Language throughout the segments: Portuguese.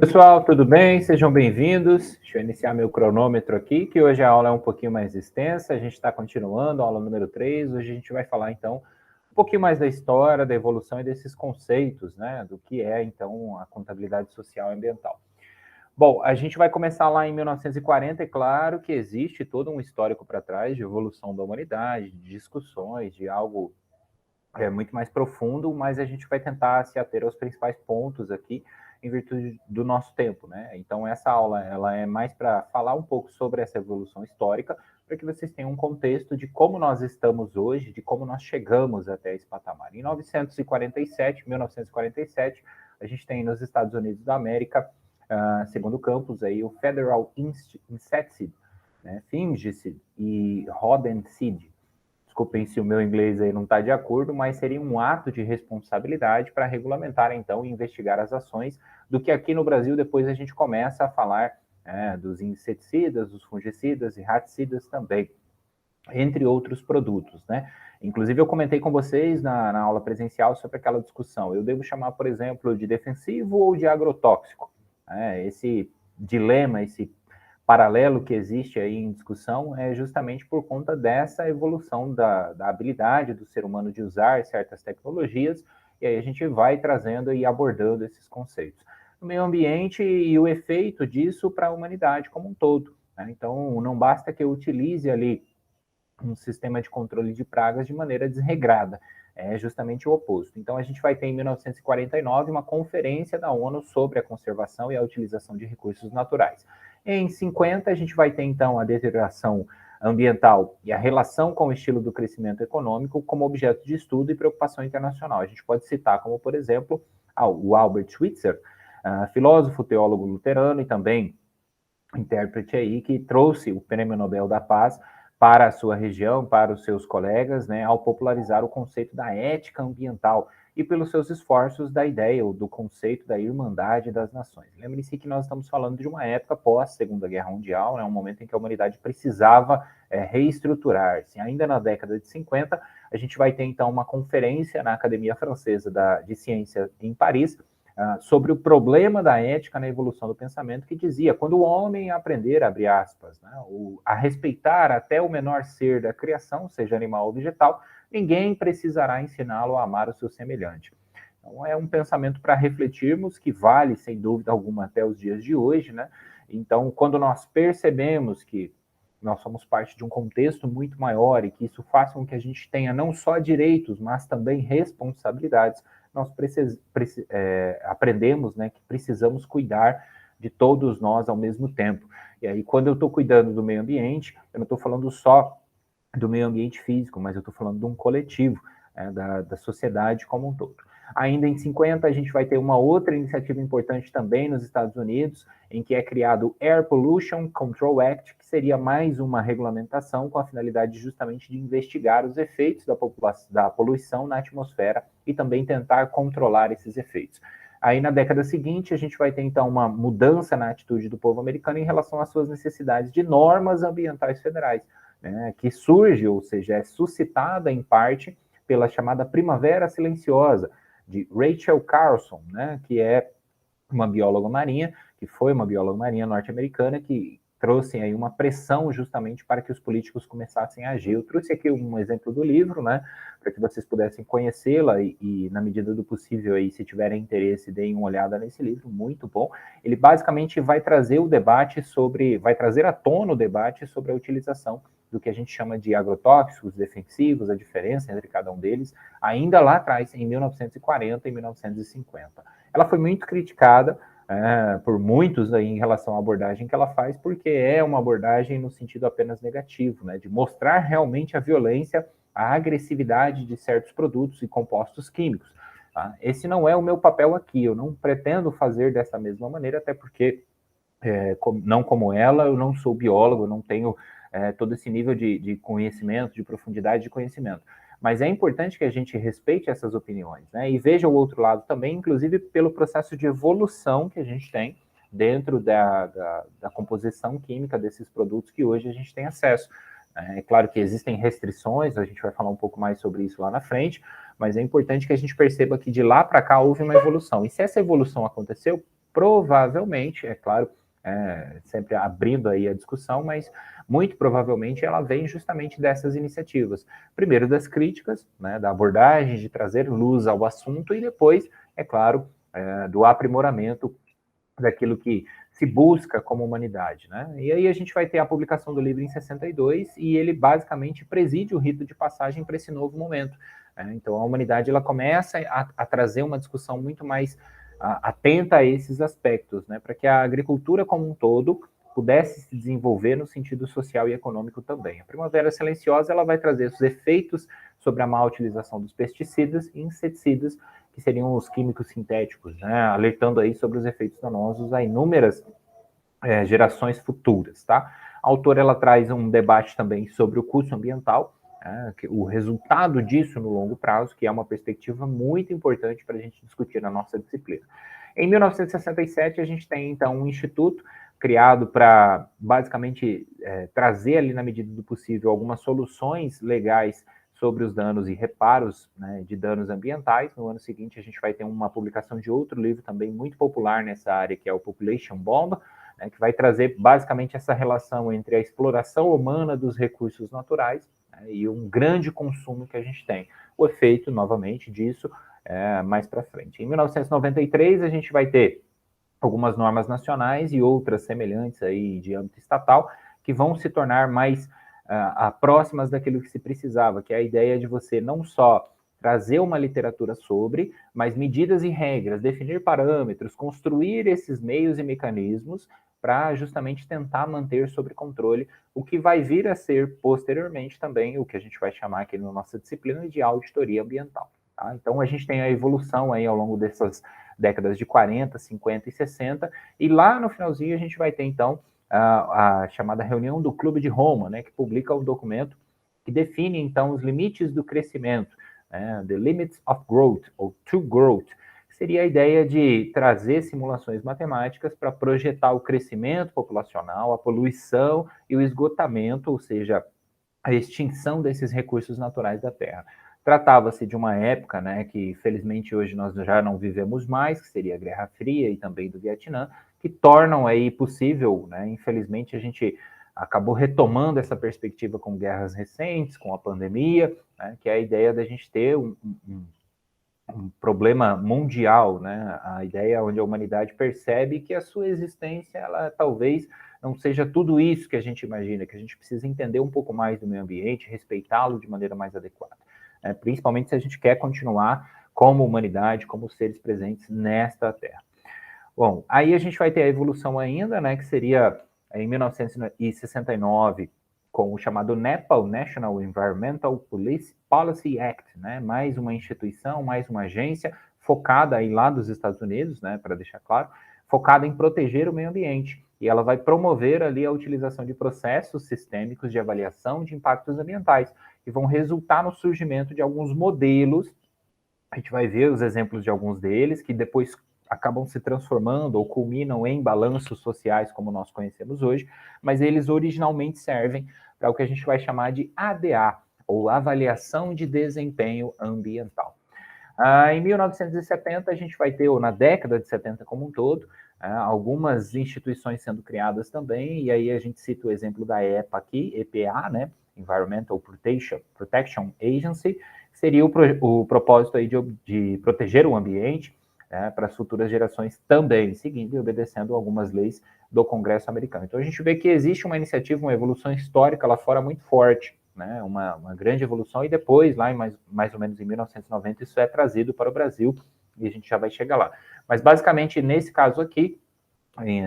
Pessoal, tudo bem? Sejam bem-vindos. Deixa eu iniciar meu cronômetro aqui, que hoje a aula é um pouquinho mais extensa. A gente está continuando a aula número 3. Hoje a gente vai falar, então, um pouquinho mais da história, da evolução e desses conceitos, né? Do que é, então, a contabilidade social e ambiental. Bom, a gente vai começar lá em 1940, é claro que existe todo um histórico para trás de evolução da humanidade, de discussões, de algo muito mais profundo, mas a gente vai tentar se ater aos principais pontos aqui em virtude do nosso tempo, né? Então essa aula ela é mais para falar um pouco sobre essa evolução histórica, para que vocês tenham um contexto de como nós estamos hoje, de como nós chegamos até esse patamar. Em 1947, a gente tem nos Estados Unidos da América, segundo campus aí o Federal Insecticide, né, Fungicide e Rodenticide. Desculpem se o meu inglês aí não está de acordo, mas seria um ato de responsabilidade para regulamentar, então, e investigar as ações do que aqui no Brasil depois a gente começa a falar dos inseticidas, dos fungicidas e raticidas também, entre outros produtos, né? Inclusive, eu comentei com vocês na aula presencial sobre aquela discussão. Eu devo chamar, por exemplo, de defensivo ou de agrotóxico? Esse dilema, esse paralelo que existe aí em discussão é justamente por conta dessa evolução da habilidade do ser humano de usar certas tecnologias, e aí a gente vai trazendo e abordando esses conceitos. O meio ambiente e o efeito disso para a humanidade como um todo, né? Então, não basta que eu utilize ali um sistema de controle de pragas de maneira desregrada. É justamente o oposto. Então, a gente vai ter em 1949 uma conferência da ONU sobre a conservação e a utilização de recursos naturais. Em 50, a gente vai ter, então, a deterioração ambiental e a relação com o estilo do crescimento econômico como objeto de estudo e preocupação internacional. A gente pode citar como, por exemplo, o Albert Schweitzer, filósofo, teólogo luterano e também intérprete aí, que trouxe o Prêmio Nobel da Paz para a sua região, para os seus colegas, né, ao popularizar o conceito da ética ambiental e pelos seus esforços da ideia ou do conceito da irmandade das nações. Lembre-se que nós estamos falando de uma época pós Segunda Guerra Mundial, né, um momento em que a humanidade precisava reestruturar-se. Ainda na década de 50, a gente vai ter então uma conferência na Academia Francesa de Ciência em Paris, sobre o problema da ética na evolução do pensamento, que dizia, quando o homem aprender, abre aspas, né, a respeitar até o menor ser da criação, seja animal ou vegetal, ninguém precisará ensiná-lo a amar o seu semelhante. Então, é um pensamento para refletirmos, que vale, sem dúvida alguma, até os dias de hoje, né? Então, quando nós percebemos que nós somos parte de um contexto muito maior e que isso faz com que a gente tenha não só direitos, mas também responsabilidades, nós aprendemos, né, que precisamos cuidar de todos nós ao mesmo tempo. E aí, quando eu estou cuidando do meio ambiente, eu não estou falando só do meio ambiente físico, mas eu estou falando de um coletivo, da sociedade como um todo. Ainda em 50, a gente vai ter uma outra iniciativa importante também nos Estados Unidos, em que é criado o Air Pollution Control Act, que seria mais uma regulamentação com a finalidade justamente de investigar os efeitos da poluição na atmosfera e também tentar controlar esses efeitos. Aí, na década seguinte, a gente vai ter, então, uma mudança na atitude do povo americano em relação às suas necessidades de normas ambientais federais, né, que surge, ou seja, é suscitada em parte pela chamada Primavera Silenciosa, de Rachel Carson, né, que é uma bióloga marinha, que foi uma bióloga marinha norte-americana, que trouxe aí uma pressão justamente para que os políticos começassem a agir. Eu trouxe aqui um exemplo do livro, né, para que vocês pudessem conhecê-la e, na medida do possível, aí, se tiverem interesse, deem uma olhada nesse livro, muito bom. Ele basicamente vai trazer o debate vai trazer à tona o debate sobre a utilização do que a gente chama de agrotóxicos defensivos, a diferença entre cada um deles, ainda lá atrás, em 1940 e 1950. Ela foi muito criticada por muitos aí em relação à abordagem que ela faz, porque é uma abordagem no sentido apenas negativo, né, de mostrar realmente a violência, a agressividade de certos produtos e compostos químicos. Tá? Esse não é o meu papel aqui, eu não pretendo fazer dessa mesma maneira, até porque, não como ela, eu não sou biólogo, eu não tenho todo esse nível de conhecimento, de profundidade de conhecimento. Mas é importante que a gente respeite essas opiniões, né? E veja o outro lado também, inclusive pelo processo de evolução que a gente tem dentro da composição química desses produtos que hoje a gente tem acesso. É claro que existem restrições, a gente vai falar um pouco mais sobre isso lá na frente, mas é importante que a gente perceba que de lá para cá houve uma evolução. E se essa evolução aconteceu, provavelmente, é claro, sempre abrindo aí a discussão, mas muito provavelmente ela vem justamente dessas iniciativas. Primeiro das críticas, né, da abordagem, de trazer luz ao assunto, e depois, é claro, do aprimoramento daquilo que se busca como humanidade, né? E aí a gente vai ter a publicação do livro em 62 e ele basicamente preside o rito de passagem para esse novo momento. Né? Então a humanidade ela começa a trazer uma discussão muito mais atenta a esses aspectos, né? Para que a agricultura como um todo pudesse se desenvolver no sentido social e econômico também. A Primavera Silenciosa ela vai trazer os efeitos sobre a má utilização dos pesticidas e inseticidas, que seriam os químicos sintéticos, né, alertando aí sobre os efeitos danosos a inúmeras gerações futuras, tá? A autora, ela traz um debate também sobre o custo ambiental, o resultado disso no longo prazo, que é uma perspectiva muito importante para a gente discutir na nossa disciplina. Em 1967, a gente tem, então, um instituto criado para, basicamente, trazer ali, na medida do possível, algumas soluções legais sobre os danos e reparos, né, de danos ambientais. No ano seguinte, a gente vai ter uma publicação de outro livro também muito popular nessa área, que é o Population Bomb, né, que vai trazer basicamente essa relação entre a exploração humana dos recursos naturais, né, e um grande consumo que a gente tem. O efeito, novamente, disso mais para frente. Em 1993, a gente vai ter algumas normas nacionais e outras semelhantes aí de âmbito estatal, que vão se tornar mais próximas daquilo que se precisava, que é a ideia de você não só trazer uma literatura sobre, mas medidas e regras, definir parâmetros, construir esses meios e mecanismos para justamente tentar manter sob controle o que vai vir a ser posteriormente também o que a gente vai chamar aqui na nossa disciplina de auditoria ambiental. Tá? Então a gente tem a evolução aí ao longo dessas décadas de 40, 50 e 60, e lá no finalzinho a gente vai ter então a chamada reunião do Clube de Roma, né, que publica um documento que define então os limites do crescimento, né, The Limits of Growth, ou To Growth, que seria a ideia de trazer simulações matemáticas para projetar o crescimento populacional, a poluição e o esgotamento, ou seja, a extinção desses recursos naturais da Terra. Tratava-se de uma época, né, que felizmente hoje nós já não vivemos mais, que seria a Guerra Fria e também do Vietnã, que tornam aí possível, né, infelizmente a gente acabou retomando essa perspectiva com guerras recentes, com a pandemia, né, que é a ideia da gente ter um problema mundial, né, a ideia onde a humanidade percebe que a sua existência, ela talvez não seja tudo isso que a gente imagina, que a gente precisa entender um pouco mais do meio ambiente, respeitá-lo de maneira mais adequada, né, principalmente se a gente quer continuar como humanidade, como seres presentes nesta Terra. Bom, aí a gente vai ter a evolução ainda, né, que seria em 1969, com o chamado NEPA, o National Environmental Policy Act, né, mais uma instituição, mais uma agência focada aí lá dos Estados Unidos, né, para deixar claro, focada em proteger o meio ambiente. E ela vai promover ali a utilização de processos sistêmicos de avaliação de impactos ambientais, que vão resultar no surgimento de alguns modelos. A gente vai ver os exemplos de alguns deles, que depois acabam se transformando ou culminam em balanços sociais, como nós conhecemos hoje, mas eles originalmente servem para o que a gente vai chamar de ADA, ou Avaliação de Desempenho Ambiental. Em 1970, a gente vai ter, ou na década de 70 como um todo, algumas instituições sendo criadas também, e aí a gente cita o exemplo da EPA aqui, EPA, né, Environmental Protection Agency, que seria o propósito aí de proteger o ambiente, para as futuras gerações também, seguindo e obedecendo algumas leis do Congresso americano. Então a gente vê que existe uma iniciativa, uma evolução histórica lá fora muito forte, né, uma grande evolução, e depois, lá em mais ou menos em 1990, isso é trazido para o Brasil, e a gente já vai chegar lá. Mas basicamente, nesse caso aqui,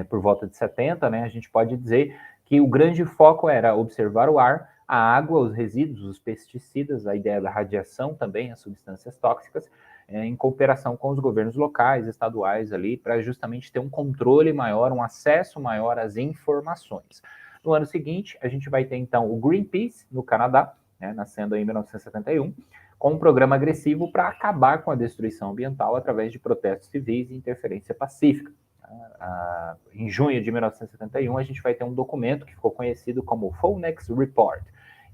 por volta de 70, né, a gente pode dizer que o grande foco era observar o ar, a água, os resíduos, os pesticidas, a ideia da radiação também, as substâncias tóxicas, em cooperação com os governos locais, estaduais ali, para justamente ter um controle maior, um acesso maior às informações. No ano seguinte, a gente vai ter então o Greenpeace, no Canadá, né, nascendo em 1971, com um programa agressivo para acabar com a destruição ambiental através de protestos civis e interferência pacífica. Em junho de 1971, a gente vai ter um documento que ficou conhecido como Phoenix Report,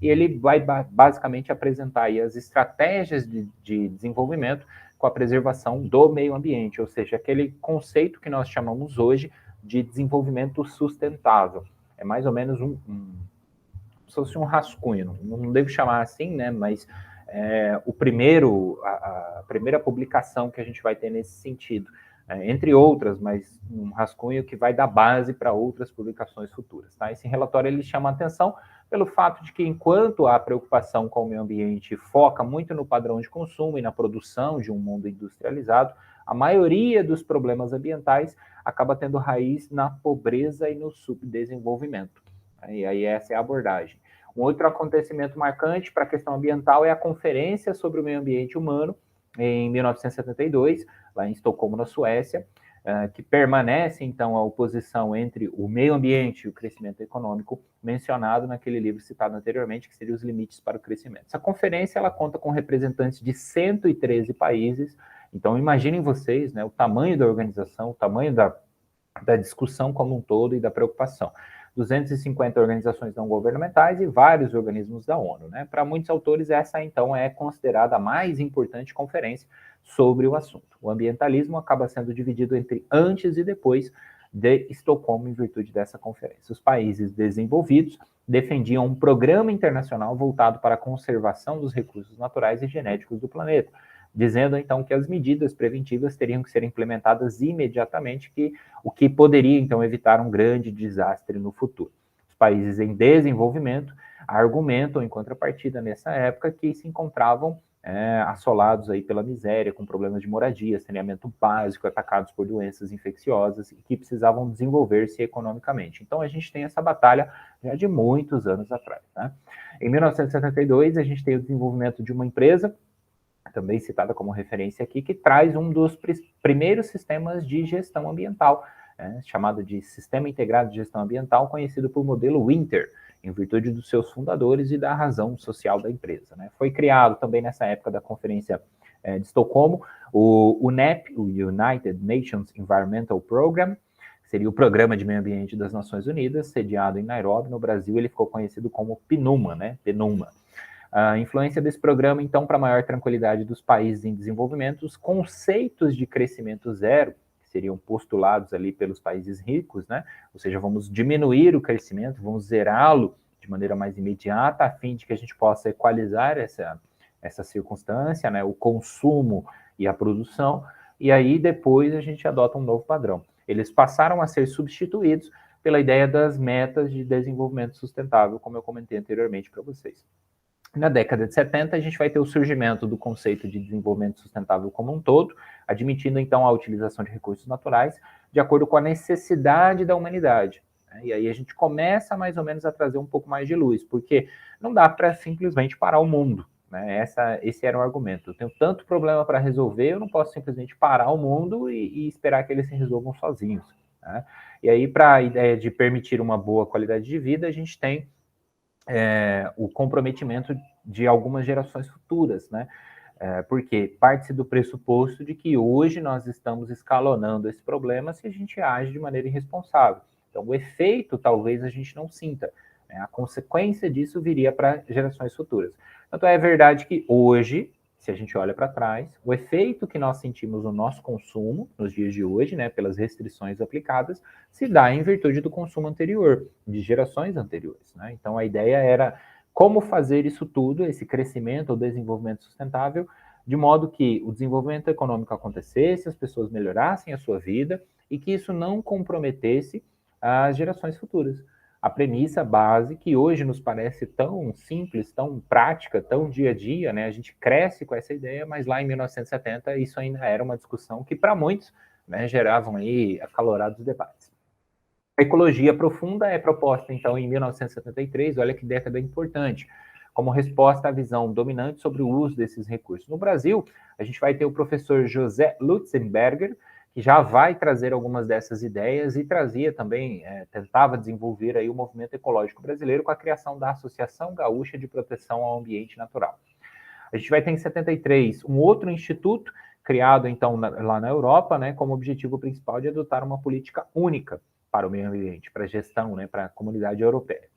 e ele vai basicamente apresentar aí as estratégias de desenvolvimento com a preservação do meio ambiente, ou seja, aquele conceito que nós chamamos hoje de desenvolvimento sustentável. É mais ou menos se fosse um rascunho, não devo chamar assim, né, mas a primeira publicação que a gente vai ter nesse sentido, entre outras, mas um rascunho que vai dar base para outras publicações futuras. Tá? Esse relatório ele chama a atenção pelo fato de que, enquanto a preocupação com o meio ambiente foca muito no padrão de consumo e na produção de um mundo industrializado, a maioria dos problemas ambientais acaba tendo raiz na pobreza e no subdesenvolvimento. E aí essa é a abordagem. Um outro acontecimento marcante para a questão ambiental é a Conferência sobre o Meio Ambiente Humano, em 1972, lá em Estocolmo, na Suécia, que permanece, então, a oposição entre o meio ambiente e o crescimento econômico, mencionado naquele livro citado anteriormente, que seria Os Limites para o Crescimento. Essa conferência ela conta com representantes de 113 países, então imaginem vocês, né, o tamanho da organização, o tamanho da discussão como um todo e da preocupação. 250 organizações não governamentais e vários organismos da ONU. Né? Para muitos autores, essa, então, é considerada a mais importante conferência sobre o assunto. O ambientalismo acaba sendo dividido entre antes e depois de Estocolmo, em virtude dessa conferência. Os países desenvolvidos defendiam um programa internacional voltado para a conservação dos recursos naturais e genéticos do planeta, dizendo, então, que as medidas preventivas teriam que ser implementadas imediatamente, o que poderia, então, evitar um grande desastre no futuro. Os países em desenvolvimento argumentam, em contrapartida, nessa época, que se encontravam assolados aí pela miséria, com problemas de moradia, saneamento básico, atacados por doenças infecciosas e que precisavam desenvolver-se economicamente. Então, a gente tem essa batalha já de muitos anos atrás. Né? Em 1972, a gente tem o desenvolvimento de uma empresa, também citada como referência aqui, que traz um dos primeiros sistemas de gestão ambiental, chamado de Sistema Integrado de Gestão Ambiental, conhecido por modelo Winter, em virtude dos seus fundadores e da razão social da empresa. Né? Foi criado também nessa época da Conferência de Estocolmo o UNEP, o United Nations Environmental Program, que seria o Programa de Meio Ambiente das Nações Unidas, sediado em Nairobi, no Brasil. Ele ficou conhecido como PNUMA, né? PNUMA. A influência desse programa, então, para a maior tranquilidade dos países em desenvolvimento, os conceitos de crescimento zero, que seriam postulados ali pelos países ricos, né? Ou seja, vamos diminuir o crescimento, vamos zerá-lo de maneira mais imediata, a fim de que a gente possa equalizar essa circunstância, né? O consumo e a produção, e aí depois a gente adota um novo padrão. Eles passaram a ser substituídos pela ideia das metas de desenvolvimento sustentável, como eu comentei anteriormente para vocês. Na década de 70, a gente vai ter o surgimento do conceito de desenvolvimento sustentável como um todo, admitindo, então, a utilização de recursos naturais de acordo com a necessidade da humanidade. E aí a gente começa, mais ou menos, a trazer um pouco mais de luz, porque não dá para simplesmente parar o mundo. Né? Esse era o argumento. Eu tenho tanto problema para resolver, eu não posso simplesmente parar o mundo e esperar que eles se resolvam sozinhos. Né? E aí, para a ideia de permitir uma boa qualidade de vida, a gente tem o comprometimento de algumas gerações futuras, né? Porque parte-se do pressuposto de que hoje nós estamos escalonando esse problema se a gente age de maneira irresponsável. Então, o efeito talvez a gente não sinta, né? A consequência disso viria para gerações futuras. Tanto é verdade que hoje, se a gente olha para trás, o efeito que nós sentimos no nosso consumo, nos dias de hoje, né, pelas restrições aplicadas, se dá em virtude do consumo anterior, de gerações anteriores. Né? Então, a ideia era como fazer isso tudo, esse crescimento ou desenvolvimento sustentável, de modo que o desenvolvimento econômico acontecesse, as pessoas melhorassem a sua vida e que isso não comprometesse as gerações futuras. A premissa base, que hoje nos parece tão simples, tão prática, tão dia a dia, né? A gente cresce com essa ideia, mas lá em 1970 isso ainda era uma discussão que para muitos, né, geravam aí acalorados debates. A ecologia profunda é proposta, então, em 1973, olha que década importante, como resposta à visão dominante sobre o uso desses recursos. No Brasil, a gente vai ter o professor José Lutzenberger, que já vai trazer algumas dessas ideias e trazia também, tentava desenvolver aí o movimento ecológico brasileiro com a criação da Associação Gaúcha de Proteção ao Ambiente Natural. A gente vai ter em 73 um outro instituto, criado então lá na Europa, né, como objetivo principal de adotar uma política única para o meio ambiente, para a gestão, né, para a comunidade europeia.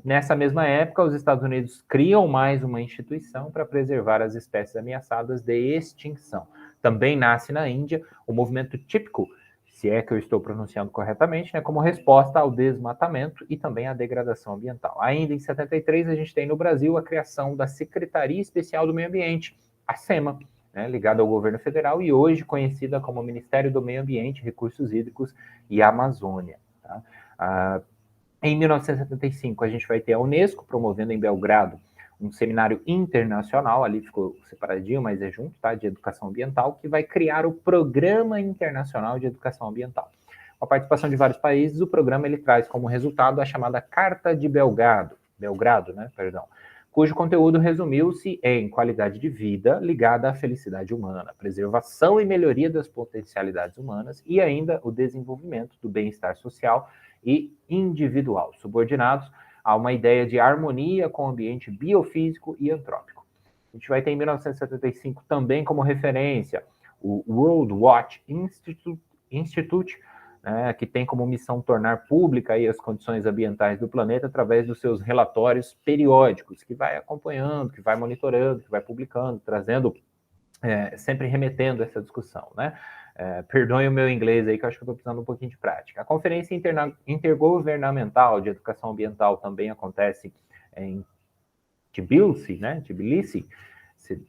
Nessa mesma época, os Estados Unidos criam mais uma instituição para preservar as espécies ameaçadas de extinção. também nasce na Índia o movimento típico, se é que eu estou pronunciando corretamente, né, como resposta ao desmatamento e também à degradação ambiental. Ainda em 73, a gente tem no Brasil a criação da Secretaria Especial do Meio Ambiente, a SEMA, né, ligada ao governo federal e hoje conhecida como Ministério do Meio Ambiente, Recursos Hídricos e Amazônia. Tá? Em 1975, a gente vai ter a Unesco promovendo em Belgrado um seminário internacional, ali ficou separadinho, mas é junto, tá, de educação ambiental, que vai criar o Programa Internacional de Educação Ambiental. Com a participação de vários países, o programa ele traz como resultado a chamada Carta de Belgrado, cujo conteúdo resumiu-se em qualidade de vida ligada à felicidade humana, preservação e melhoria das potencialidades humanas e ainda o desenvolvimento do bem-estar social e individual, subordinados a uma ideia de harmonia com o ambiente biofísico e antrópico. A gente vai ter em 1975 também como referência o World Watch Institute, né, que tem como missão tornar pública aí as condições ambientais do planeta através dos seus relatórios periódicos, que vai acompanhando, que vai monitorando, que vai publicando, trazendo, sempre remetendo essa discussão, né? Perdoem o meu inglês aí, que eu acho que eu estou precisando um pouquinho de prática. A Conferência Intergovernamental de Educação Ambiental também acontece em Tbilisi, né? Tbilisi,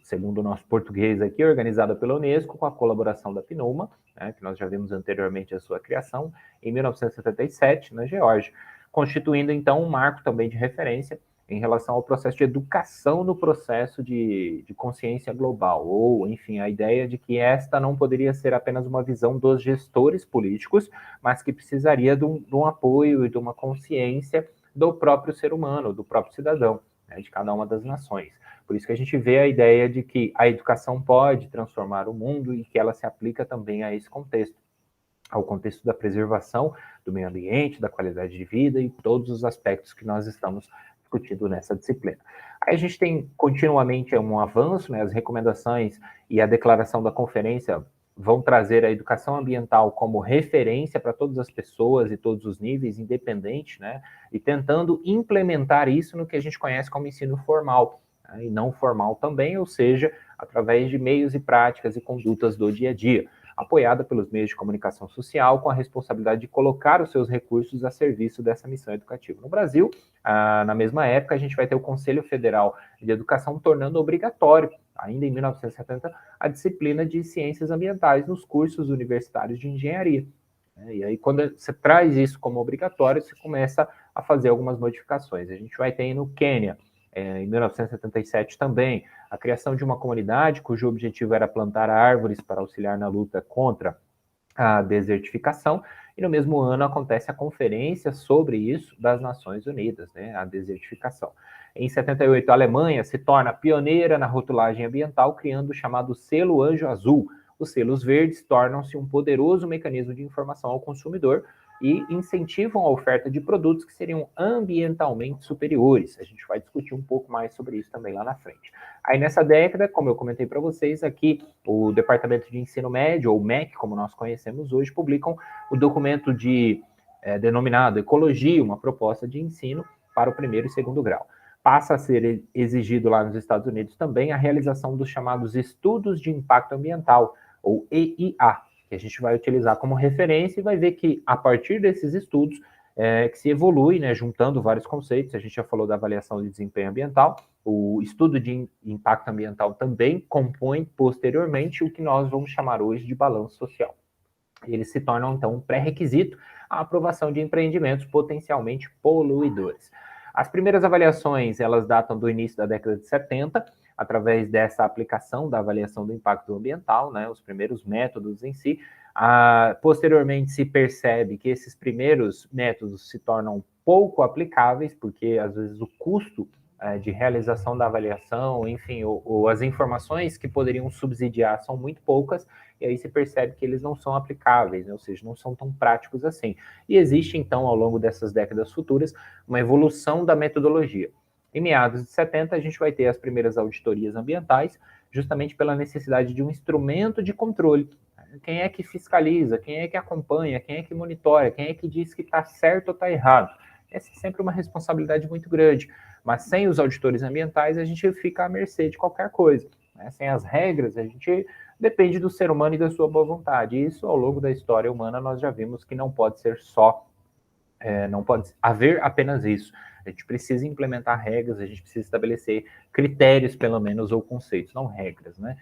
segundo o nosso português aqui, organizada pela Unesco, com a colaboração da PNUMA, né, que nós já vimos anteriormente a sua criação, em 1977, na Geórgia, constituindo, então, um marco também de referência em relação ao processo de educação no processo de consciência global, ou, enfim, a ideia de que esta não poderia ser apenas uma visão dos gestores políticos, mas que precisaria de um apoio e de uma consciência do próprio ser humano, do próprio cidadão, né, de cada uma das nações. Por isso que a gente vê a ideia de que a educação pode transformar o mundo e que ela se aplica também a esse contexto, ao contexto da preservação do meio ambiente, da qualidade de vida e todos os aspectos que nós estamos discutindo nessa disciplina. Aí a gente tem continuamente um avanço, né, as recomendações e a declaração da conferência vão trazer a educação ambiental como referência para todas as pessoas e todos os níveis, independente, né, e tentando implementar isso no que a gente conhece como ensino formal, né, e não formal também, ou seja, através de meios e práticas e condutas do dia a dia, apoiada pelos meios de comunicação social, com a responsabilidade de colocar os seus recursos a serviço dessa missão educativa. No Brasil, na mesma época, a gente vai ter o Conselho Federal de Educação tornando obrigatório, ainda em 1970, a disciplina de ciências ambientais nos cursos universitários de engenharia. E aí, quando você traz isso como obrigatório, você começa a fazer algumas modificações. A gente vai ter no Quênia, em 1977 também, a criação de uma comunidade cujo objetivo era plantar árvores para auxiliar na luta contra a desertificação, e no mesmo ano acontece a conferência sobre isso das Nações Unidas, né, a desertificação. Em 78, a Alemanha se torna pioneira na rotulagem ambiental, criando o chamado selo Anjo Azul. Os selos verdes tornam-se um poderoso mecanismo de informação ao consumidor e incentivam a oferta de produtos que seriam ambientalmente superiores. A gente vai discutir um pouco mais sobre isso também lá na frente. Aí nessa década, como eu comentei para vocês aqui, o Departamento de Ensino Médio, ou MEC, como nós conhecemos hoje, publicam o documento denominado Ecologia, uma proposta de ensino para o primeiro e segundo grau. Passa a ser exigido lá nos Estados Unidos também a realização dos chamados Estudos de Impacto Ambiental, ou EIA, que a gente vai utilizar como referência e vai ver que, a partir desses estudos, que se evolui, né, juntando vários conceitos. A gente já falou da avaliação de desempenho ambiental, o estudo de impacto ambiental também compõe, posteriormente, o que nós vamos chamar hoje de balanço social. Eles se tornam, então, um pré-requisito à aprovação de empreendimentos potencialmente poluidores. As primeiras avaliações, elas datam do início da década de 70, através dessa aplicação da avaliação do impacto ambiental, né, os primeiros métodos em si. Posteriormente, se percebe que esses primeiros métodos se tornam pouco aplicáveis, porque, às vezes, o custo de realização da avaliação, enfim, ou as informações que poderiam subsidiar são muito poucas, e aí se percebe que eles não são aplicáveis, né? Ou seja, não são tão práticos assim. E existe, então, ao longo dessas décadas futuras, uma evolução da metodologia. Em meados de 70, a gente vai ter as primeiras auditorias ambientais, justamente pela necessidade de um instrumento de controle. Quem é que fiscaliza, quem é que acompanha, quem é que monitora, quem é que diz que está certo ou está errado? Essa é sempre uma responsabilidade muito grande, mas sem os auditores ambientais a gente fica à mercê de qualquer coisa, né? Sem as regras a gente depende do ser humano e da sua boa vontade. E isso, ao longo da história humana, nós já vimos que não pode ser só, não pode haver apenas isso. A gente precisa implementar regras, a gente precisa estabelecer critérios, pelo menos, ou conceitos, não regras, né?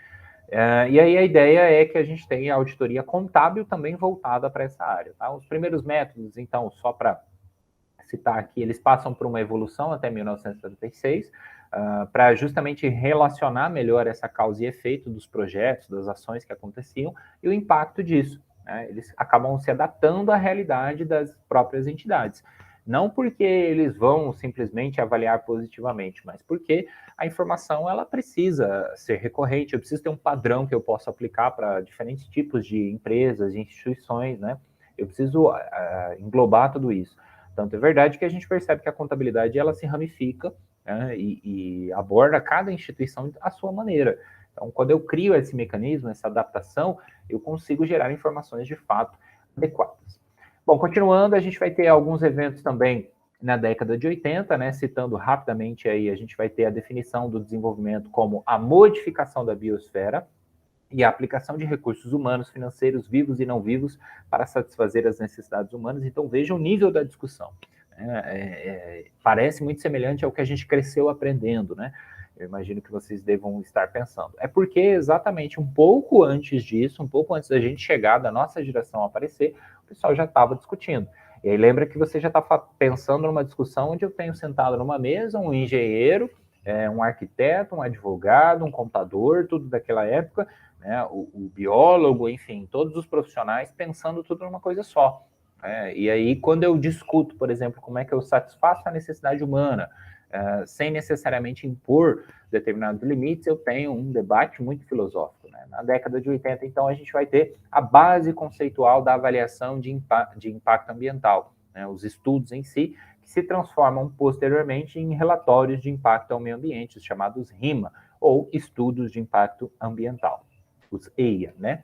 E aí a ideia é que a gente tenha auditoria contábil também voltada para essa área. Tá? Os primeiros métodos, então, só para citar aqui, eles passam por uma evolução até 1976, para justamente relacionar melhor essa causa e efeito dos projetos, das ações que aconteciam e o impacto disso. Né? Eles acabam se adaptando à realidade das próprias entidades. Não porque eles vão simplesmente avaliar positivamente, mas porque a informação ela precisa ser recorrente, eu preciso ter um padrão que eu possa aplicar para diferentes tipos de empresas, de instituições, né? Eu preciso englobar tudo isso. Tanto é verdade que a gente percebe que a contabilidade ela se ramifica, né, e aborda cada instituição à sua maneira. Então, quando eu crio esse mecanismo, essa adaptação, eu consigo gerar informações de fato adequadas. Bom, continuando, a gente vai ter alguns eventos também na década de 80, né, citando rapidamente aí, a gente vai ter a definição do desenvolvimento como a modificação da biosfera e a aplicação de recursos humanos, financeiros, vivos e não vivos, para satisfazer as necessidades humanas. Então, veja o nível da discussão. Parece muito semelhante ao que a gente cresceu aprendendo, né? Eu imagino que vocês devam estar pensando. É porque exatamente um pouco antes disso, um pouco antes da gente chegar, da nossa geração aparecer, o pessoal já estava discutindo. E aí lembra que você já está pensando numa discussão onde eu tenho sentado numa mesa um engenheiro, um arquiteto, um advogado, um contador, tudo daquela época, né, o biólogo, enfim, todos os profissionais pensando tudo numa coisa só. E aí, quando eu discuto, por exemplo, como é que eu satisfaço a necessidade humana, sem necessariamente impor determinados limites, eu tenho um debate muito filosófico. Né? Na década de 80, então, a gente vai ter a base conceitual da avaliação de impacto ambiental, né? Os estudos em si, que se transformam posteriormente em relatórios de impacto ao meio ambiente, os chamados RIMA, ou estudos de impacto ambiental, os EIA, né?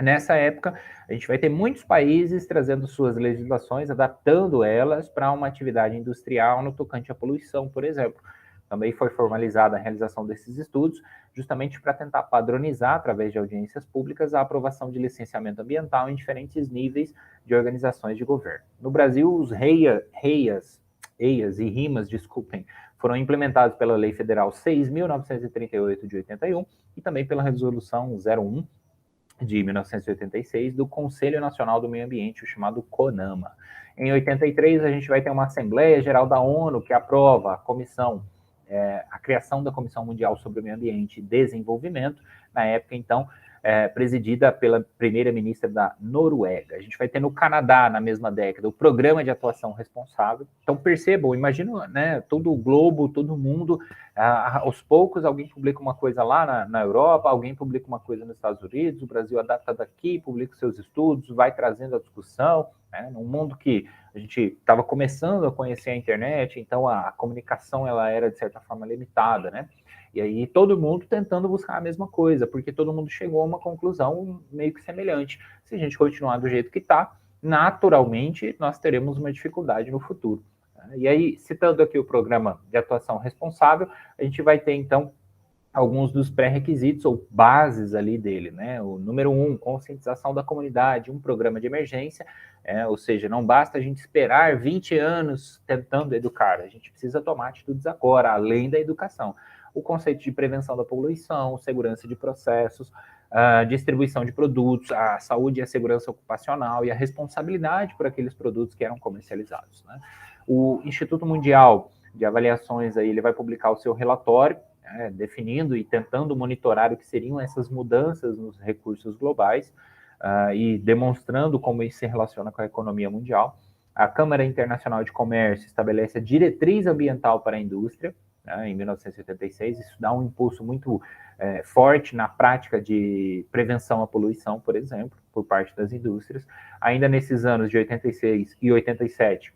Nessa época, a gente vai ter muitos países trazendo suas legislações, adaptando elas para uma atividade industrial no tocante à poluição, por exemplo. Também foi formalizada a realização desses estudos, justamente para tentar padronizar, através de audiências públicas, a aprovação de licenciamento ambiental em diferentes níveis de organizações de governo. No Brasil, os EIAs e RIMAs, desculpem, foram implementados pela Lei Federal 6.938 de 81 e também pela Resolução 01 de 1986 do Conselho Nacional do Meio Ambiente, o chamado CONAMA. Em 83, a gente vai ter uma Assembleia Geral da ONU que aprova a criação da Comissão Mundial sobre o Meio Ambiente e Desenvolvimento, na época, então, presidida pela primeira-ministra da Noruega. A gente vai ter no Canadá, na mesma década, o Programa de Atuação Responsável. Então, percebam, imagina, né, todo o globo, todo mundo, aos poucos alguém publica uma coisa lá na Europa, alguém publica uma coisa nos Estados Unidos, o Brasil adapta daqui, publica seus estudos, vai trazendo a discussão, né, num mundo que a gente estava começando a conhecer a internet, então a comunicação ela era, de certa forma, limitada, né? E aí todo mundo tentando buscar a mesma coisa, porque todo mundo chegou a uma conclusão meio que semelhante. Se a gente continuar do jeito que está, naturalmente nós teremos uma dificuldade no futuro. E aí, citando aqui o Programa de Atuação Responsável, a gente vai ter, então, alguns dos pré-requisitos ou bases ali dele, né? O número 1, conscientização da comunidade, um programa de emergência, ou seja, não basta a gente esperar 20 anos tentando educar, a gente precisa tomar atitudes agora, além da educação. O conceito de prevenção da poluição, segurança de processos, a distribuição de produtos, a saúde e a segurança ocupacional e a responsabilidade por aqueles produtos que eram comercializados, né? O Instituto Mundial de Avaliações aí, ele vai publicar o seu relatório, definindo e tentando monitorar o que seriam essas mudanças nos recursos globais e demonstrando como isso se relaciona com a economia mundial. A Câmara Internacional de Comércio estabelece a diretriz ambiental para a indústria, né, em 1986. Isso dá um impulso muito forte na prática de prevenção à poluição, por exemplo, por parte das indústrias. Ainda nesses anos de 86 e 87,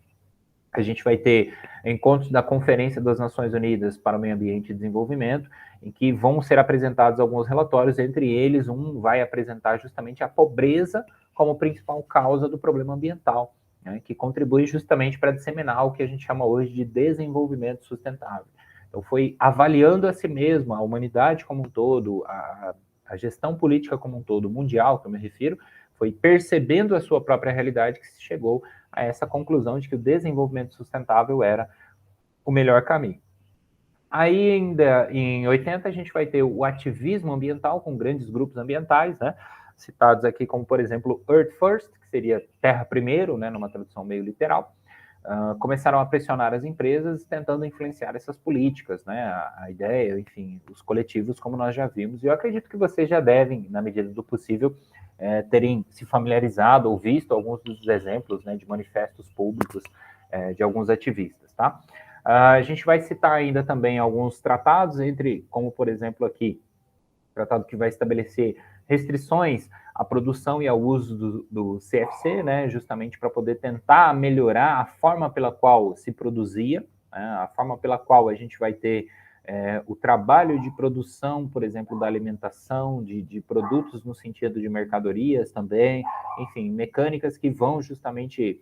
a gente vai ter encontros da Conferência das Nações Unidas para o Meio Ambiente e Desenvolvimento, em que vão ser apresentados alguns relatórios, entre eles um vai apresentar justamente a pobreza como principal causa do problema ambiental, né, que contribui justamente para disseminar o que a gente chama hoje de desenvolvimento sustentável. Então foi avaliando a si mesma, a humanidade como um todo, a gestão política como um todo, mundial, que eu me refiro, foi percebendo a sua própria realidade que se chegou a essa conclusão de que o desenvolvimento sustentável era o melhor caminho. Aí, ainda em 80, a gente vai ter o ativismo ambiental com grandes grupos ambientais, né? Citados aqui como, por exemplo, Earth First, que seria Terra Primeiro, né, numa tradução meio literal. Começaram a pressionar as empresas tentando influenciar essas políticas, né? A ideia, enfim, os coletivos, como nós já vimos. E eu acredito que vocês já devem, na medida do possível, terem se familiarizado ou visto alguns dos exemplos, né, de manifestos públicos de alguns ativistas, tá? A gente vai citar ainda também alguns tratados, como por exemplo aqui, tratado que vai estabelecer restrições à produção e ao uso do CFC, né, justamente para poder tentar melhorar a forma pela qual se produzia, né, a forma pela qual a gente vai ter o trabalho de produção, por exemplo, da alimentação, de produtos no sentido de mercadorias também, enfim, mecânicas que vão justamente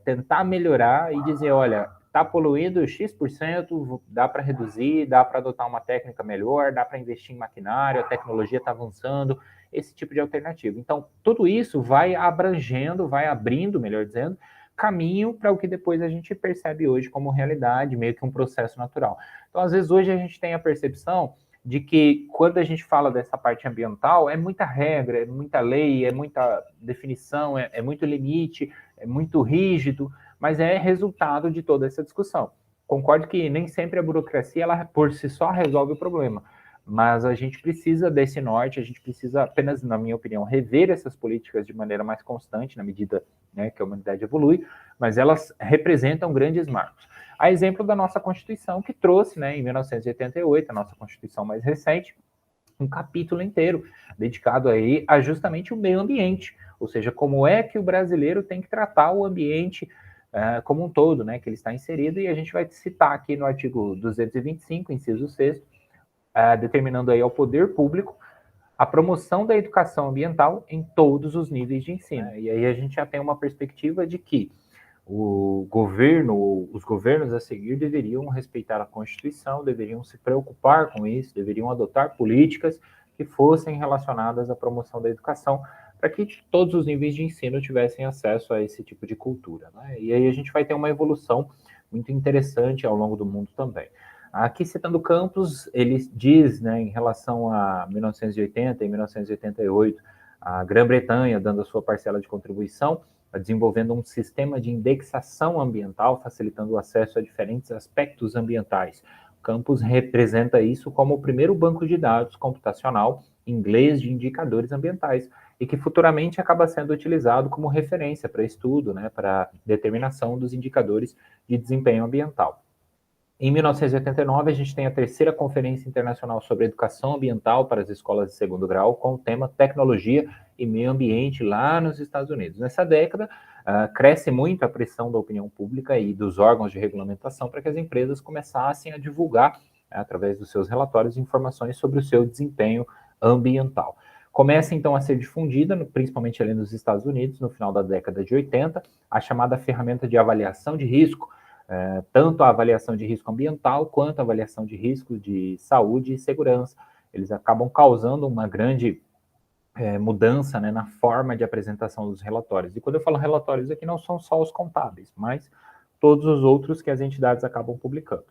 tentar melhorar e dizer, olha, está poluindo X%, dá para reduzir, dá para adotar uma técnica melhor, dá para investir em maquinário, a tecnologia está avançando, esse tipo de alternativa. Então, tudo isso vai abrangendo, vai abrindo, melhor dizendo, caminho para o que depois a gente percebe hoje como realidade, meio que um processo natural. Então, às vezes, hoje a gente tem a percepção de que quando a gente fala dessa parte ambiental, é muita regra, é muita lei, é muita definição, é muito limite, é muito rígido, mas é resultado de toda essa discussão. Concordo que nem sempre a burocracia, ela por si só resolve o problema, mas a gente precisa desse norte, a gente precisa apenas, na minha opinião, rever essas políticas de maneira mais constante, na medida, né, que a humanidade evolui, mas elas representam grandes marcos. A exemplo da nossa Constituição, que trouxe, né, em 1988, a nossa Constituição mais recente, um capítulo inteiro dedicado aí a justamente o meio ambiente, ou seja, como é que o brasileiro tem que tratar o ambiente como um todo, né, que ele está inserido, e a gente vai citar aqui no artigo 225, inciso 6º, determinando aí ao poder público a promoção da educação ambiental em todos os níveis de ensino. E aí a gente já tem uma perspectiva de que o governo, os governos a seguir deveriam respeitar a Constituição, deveriam se preocupar com isso, deveriam adotar políticas que fossem relacionadas à promoção da educação, para que todos os níveis de ensino tivessem acesso a esse tipo de cultura, né? E aí a gente vai ter uma evolução muito interessante ao longo do mundo também. Aqui, citando Campos, ele diz, né, em relação a 1980 e 1988, a Grã-Bretanha dando a sua parcela de contribuição, desenvolvendo um sistema de indexação ambiental, facilitando o acesso a diferentes aspectos ambientais. Campos representa isso como o primeiro banco de dados computacional inglês de indicadores ambientais e que futuramente acaba sendo utilizado como referência para estudo, né, para determinação dos indicadores de desempenho ambiental. Em 1989, a gente tem a terceira Conferência Internacional sobre Educação Ambiental para as Escolas de Segundo Grau, com o tema Tecnologia e Meio Ambiente, lá nos Estados Unidos. Nessa década, cresce muito a pressão da opinião pública e dos órgãos de regulamentação para que as empresas começassem a divulgar, através dos seus relatórios, informações sobre o seu desempenho ambiental. Começa, então, a ser difundida, principalmente ali nos Estados Unidos, no final da década de 80, a chamada ferramenta de avaliação de risco, tanto a avaliação de risco ambiental quanto a avaliação de risco de saúde e segurança. Eles acabam causando uma grande mudança, né, na forma de apresentação dos relatórios. E quando eu falo relatórios aqui, não são só os contábeis, mas todos os outros que as entidades acabam publicando.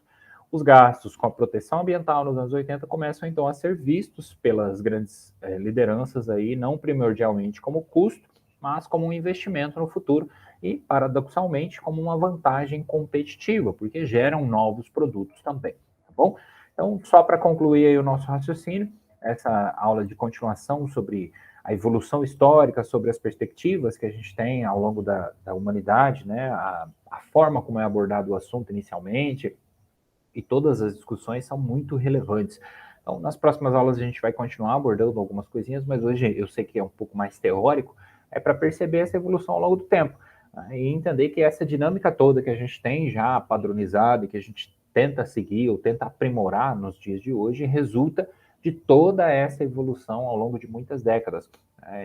Os gastos com a proteção ambiental nos anos 80 começam então a ser vistos pelas grandes lideranças aí, não primordialmente como custo, mas como um investimento no futuro e, paradoxalmente, como uma vantagem competitiva, porque geram novos produtos também, tá bom? Então, só para concluir aí o nosso raciocínio, essa aula de continuação sobre a evolução histórica, sobre as perspectivas que a gente tem ao longo da humanidade, né? A forma como é abordado o assunto inicialmente, e todas as discussões são muito relevantes. Então, nas próximas aulas a gente vai continuar abordando algumas coisinhas, mas hoje eu sei que é um pouco mais teórico, é para perceber essa evolução ao longo do tempo, né? E entender que essa dinâmica toda que a gente tem já padronizada e que a gente tenta seguir ou tenta aprimorar nos dias de hoje resulta de toda essa evolução ao longo de muitas décadas.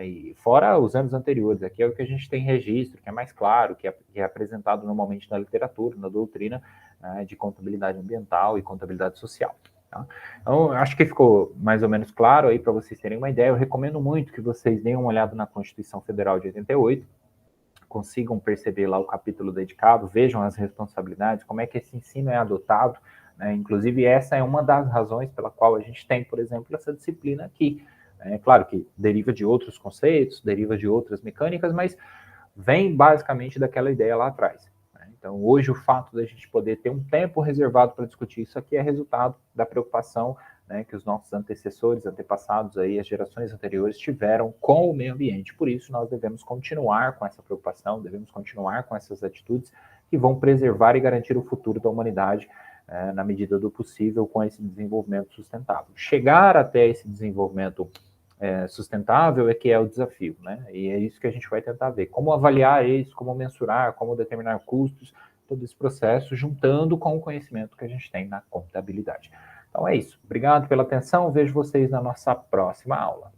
E fora os anos anteriores, aqui é o que a gente tem registro, que é mais claro, que é apresentado normalmente na literatura, na doutrina, de contabilidade ambiental e contabilidade social. Tá? Então, acho que ficou mais ou menos claro aí para vocês terem uma ideia. Eu recomendo muito que vocês deem uma olhada na Constituição Federal de 88, consigam perceber lá o capítulo dedicado, vejam as responsabilidades, como é que esse ensino é adotado, né? Inclusive, essa é uma das razões pela qual a gente tem, por exemplo, essa disciplina aqui. É claro que deriva de outros conceitos, deriva de outras mecânicas, mas vem basicamente daquela ideia lá atrás. Né? Então, hoje, o fato da gente poder ter um tempo reservado para discutir isso aqui é resultado da preocupação, né, que os nossos antecessores, antepassados, aí, as gerações anteriores tiveram com o meio ambiente. Por isso, nós devemos continuar com essa preocupação, devemos continuar com essas atitudes que vão preservar e garantir o futuro da humanidade na medida do possível com esse desenvolvimento sustentável. Chegar até esse desenvolvimento sustentável é que é o desafio, né? E é isso que a gente vai tentar ver. Como avaliar isso, como mensurar, como determinar custos, todo esse processo, juntando com o conhecimento que a gente tem na contabilidade. Então é isso. Obrigado pela atenção. Vejo vocês na nossa próxima aula.